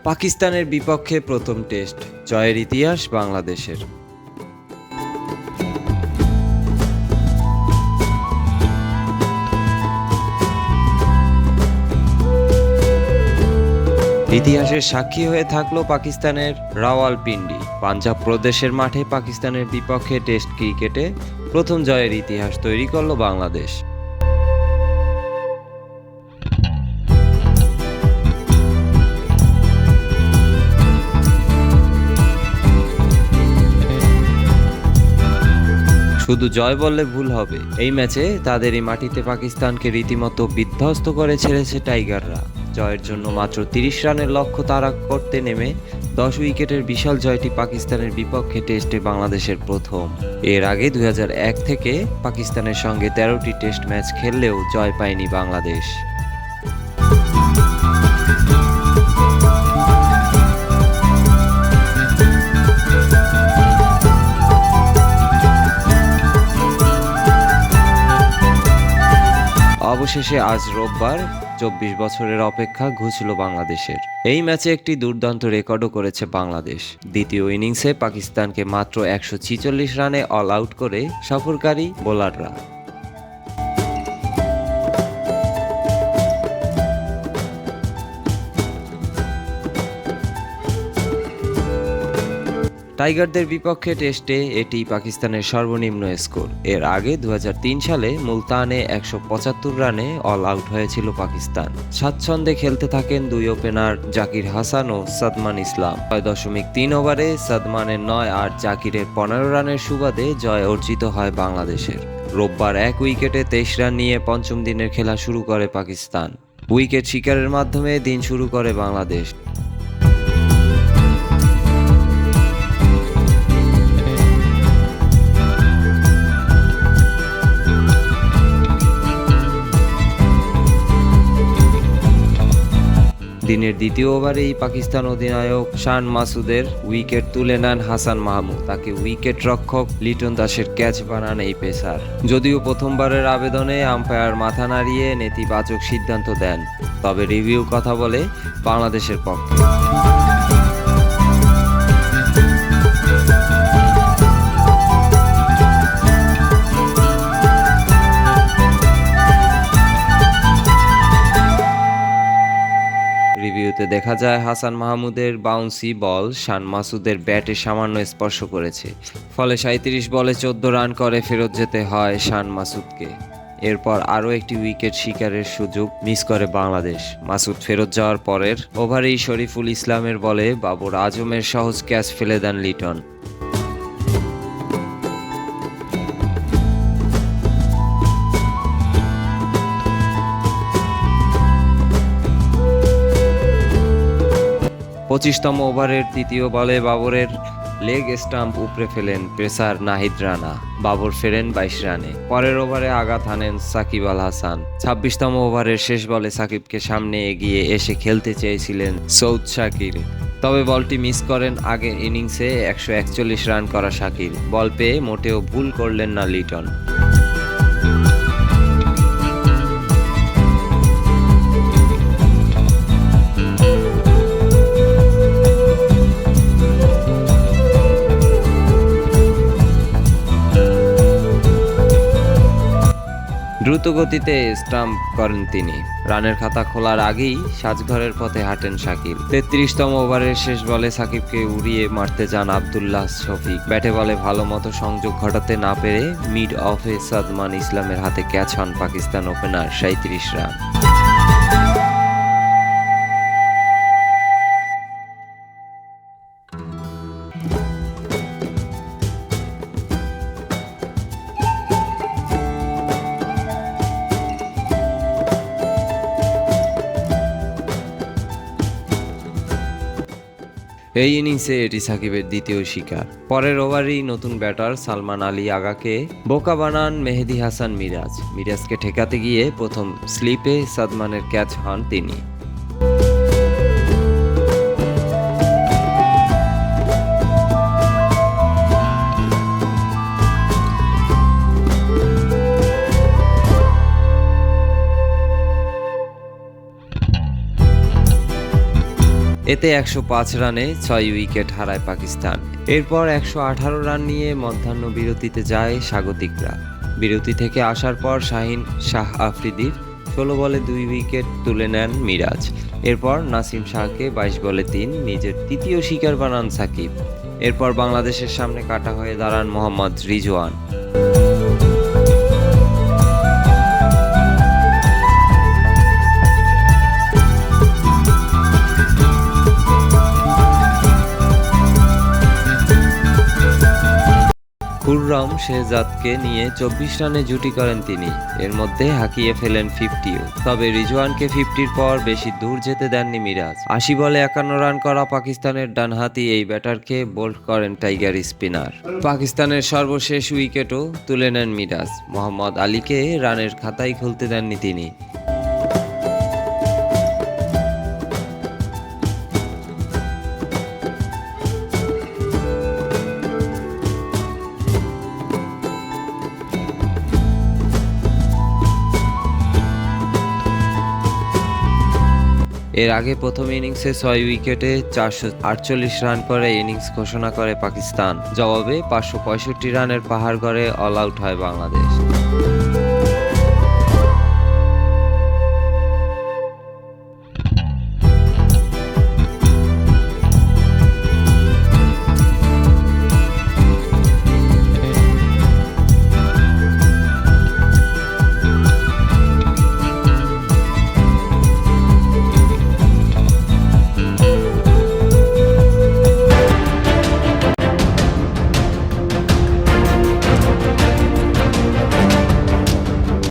পাকিস্তানের বিপক্ষে প্রথম টেস্ট, জয়ের ইতিহাস বাংলাদেশের। ইতিহাসের সাক্ষী হয়ে থাকলো পাকিস্তানের রাওয়ালপিন্ডি। পাঞ্জাব প্রদেশের মাঠে পাকিস্তানের বিপক্ষে টেস্ট ক্রিকেটে প্রথম জয়ের ইতিহাস তৈরি করলো বাংলাদেশ। শুধু জয় বললে ভুল হবে, এই ম্যাচে তাদেরই মাটিতে পাকিস্তানকে রীতিমতো বিধ্বস্ত করে ছেড়েছে টাইগাররা। জয়ের জন্য মাত্র 30 রানের লক্ষ্য তাড়া করতে নেমে 10 উইকেটের বিশাল জয়টি পাকিস্তানের বিপক্ষে টেস্টে বাংলাদেশের প্রথম। এর আগে 2001 থেকে পাকিস্তানের সঙ্গে 13টি টেস্ট ম্যাচ খেললেও জয় পায়নি বাংলাদেশ। অবশেষে আজ রোববার 24 বছরের অপেক্ষা ঘুচল বাংলাদেশের। এই ম্যাচে একটি দুর্দান্ত রেকর্ডও করেছে বাংলাদেশ। দ্বিতীয় ইনিংসে পাকিস্তানকে মাত্র 146 রানে অল আউট করে সফরকারী বোলাররা। টাইগারদের বিপক্ষে টেস্টে এটি পাকিস্তানের সর্বনিম্ন স্কোর। এর আগে 2003 সালে মুলতানে 175 রানে অল আউট হয়েছিল পাকিস্তান। স্বাচ্ছন্দ্যে খেলতে থাকেন দুই ওপেনার জাকির হাসান ও সাদমান ইসলাম। 6.3 ওভারে সাদমানের 9 আর জাকিরের 15 রানের সুবাদে জয় অর্জিত হয় বাংলাদেশের। রোববার 1 উইকেটে 23 রান নিয়ে পঞ্চম দিনের খেলা শুরু করে পাকিস্তান। উইকেট শিকারের মাধ্যমে দিন শুরু করে বাংলাদেশ। দিনের দ্বিতীয় ওভারেই পাকিস্তান অধিনায়ক শান মাসুদের উইকেট তুলে নেন হাসান মাহমুদ। তাকে উইকেট রক্ষক লিটন দাসের ক্যাচ বানান এই পেসার। যদিও প্রথমবারের আবেদনে আম্পায়ার মাথা নাড়িয়ে নেতিবাচক সিদ্ধান্ত দেন, তবে রিভিউ কথা বলে বাংলাদেশের পক্ষে। রিভিউতে দেখা যায় হাসান মাহমুদের বাউন্সি বল শান মাসুদের ব্যাটে সামান্য স্পর্শ করেছে, ফলে 37 বলে 14 রান করে ফেরত যেতে হয় শান মাসুদকে। এরপর আরও একটি উইকেট শিকারের সুযোগ মিস করে বাংলাদেশ। মাসুদ ফেরত যাওয়ার পরের ওভারেই শরীফুল ইসলামের বলে বাবর আজমের সহজ ক্যাচ ফেলে দেন লিটন। পঁচিশতম ওভারের তৃতীয় বলে বাবরের লেগ স্টাম্প উপড়ে ফেলেন পেসার নাহিদ রানা। বাবর ফেরেন 22 রানে। পরের ওভারে আঘাত হানেন সাকিব আল হাসান। 26তম ওভারের শেষ বলে সাকিবকে সামনে এগিয়ে এসে খেলতে চেয়েছিলেন সৌদ শাকির, তবে বলটি মিস করেন আগের ইনিংসে 141 রান করা শাকির। বল পেয়ে মোটেও ভুল করলেন না লিটন। দ্রুত গতিতে স্টাম্প করেন তিনি। রানের খাতা খোলার আগেই সাজঘরের পথে হাঁটেন শাকিল। 33তম ওভারের শেষ বলে সাকিবকে উড়িয়ে মারতে যান আব্দুল্লাহ শফিক। ব্যাটে বলে ভালো মতো সংযোগ ঘটাতে না পেরে মিড অফে সাদমান ইসলামের হাতে ক্যাচ হন পাকিস্তান ওপেনার 37 রান। এই ইনিংসে এটি সাকিবের দ্বিতীয় শিকার। পরের ওভারেই নতুন ব্যাটার সালমান আলী আগাকে বোকা বানান মেহেদী হাসান মিরাজ। মিরাজকে ঠেকাতে গিয়ে প্রথম স্লিপে সাদমানের ক্যাচ হন তিনি। এতে 105 রানে 6 উইকেট হারায় পাকিস্তান। এরপর 118 রান নিয়ে মধ্যাহ্ন বিরতিতে যায় স্বাগতিকরা। বিরতি থেকে আসার পর শাহিন শাহ আফ্রিদির 16 বলে 2 উইকেট তুলে নেন মিরাজ। এরপর নাসিম শাহকে 22 বলে 3 নিজের তৃতীয় শিকার বানান সাকিব। এরপর বাংলাদেশের সামনে কাটা হয়ে দাঁড়ান মোহাম্মদ রিজওয়ান। খুররম শেহজাদকে নিয়ে 24 রানে জুটি করেন তিনি। এর মধ্যে হাঁকিয়ে ফেলেন 50ও। তবে রিজওয়ানকে 50-র পর বেশি দূর যেতে দেননি মিরাজ। 80 বলে 51 রান করা পাকিস্তানের ডানহাতি এই ব্যাটারকে বোল্ড করেন টাইগার স্পিনার। পাকিস্তানের সর্বশেষ উইকেটও তুলে নেন মিরাজ। মোহাম্মদ আলীকে রানের খাতাই খুলতে দেননি তিনি। এর আগে প্রথম ইনিংসে 6 উইকেটে 448 রান করে ইনিংস ঘোষণা করে পাকিস্তান। জবাবে 565 রানের পাহাড় গড়ে অল আউট হয় বাংলাদেশ।